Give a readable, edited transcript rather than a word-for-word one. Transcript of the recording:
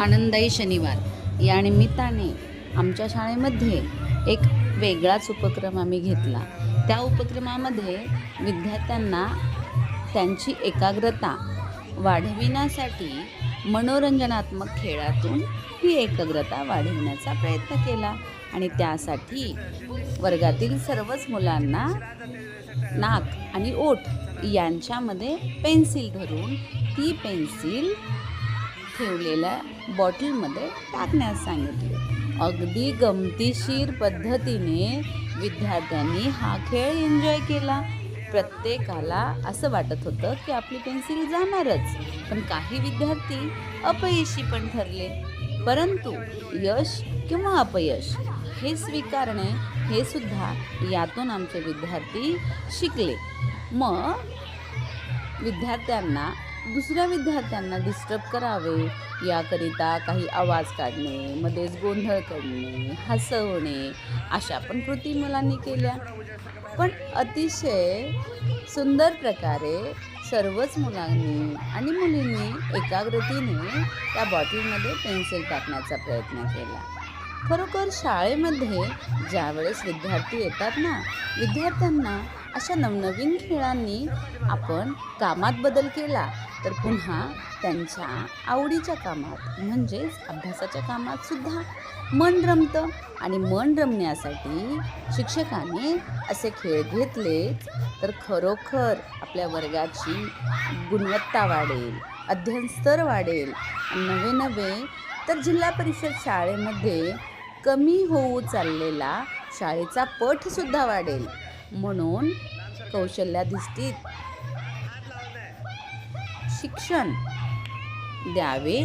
आनंदाई शनिवार या निमित्ताने आमच्या शाळेमध्ये एक वेगळाच उपक्रम आम्ही घेतला। त्या उपक्रमामध्ये विद्यार्थ्यांना त्यांची एकाग्रता वाढविण्यासाठी मनोरंजनात्मक खेळातून ही एकाग्रता वाढविण्याचा प्रयत्न केला आणि त्यासाठी वर्गातील सर्वच मुलांना नाक आणि ओठ यांच्यामध्ये पेन्सिल धरून ती पेन्सिल ठेवलेल्या बॉटलमध्ये टाकण्यास सांगितले। अगदी गमतीशीर पद्धतीने विद्यार्थ्यांनी हा खेळ एन्जॉय केला। प्रत्येकाला असं वाटत होतं की आपली पेन्सिल जाणारच, पण काही विद्यार्थी अपयशी पण ठरले। परंतु यश किंवा अपयश हे स्वीकारणे हे सुद्धा यातून आमचे विद्यार्थी शिकले। मग दुसऱ्या विद्यार्थ्यांना डिस्टर्ब करावे याकरिता काही आवाज काढणे, मध्येच गोंधळ करणे, हसवणे अशा पण कृती मुलांनी केल्या। पण अतिशय सुंदर प्रकारे सर्वच मुलांनी आणि मुलींनी एकाग्रतेने त्या बॉटलमध्ये पेन्सिल टाकण्याचा प्रयत्न केला। खरोखर शाळेमध्ये ज्यावेळेस विद्यार्थी येतात ना, विद्यार्थ्यांना अशा नवनवीन खेळांनी आपण कामात बदल केला तर पुन्हा त्यांच्या आवडीच्या कामात म्हणजेच अभ्यासाच्या कामात सुद्धा मन रमतं। आणि मन रमण्यासाठी शिक्षकाने असे खेळ घेतलेच तर खरोखर आपल्या वर्गाची गुणवत्ता वाढेल, अध्ययन स्तर वाढेल आणि नवे तर जिल्हा परिषद शाळेमध्ये कमी होऊ चाललेला शाळेचा पटसुद्धा वाढेल। म्हणून कौशल्याधिष्ठित शिक्षण द्यावे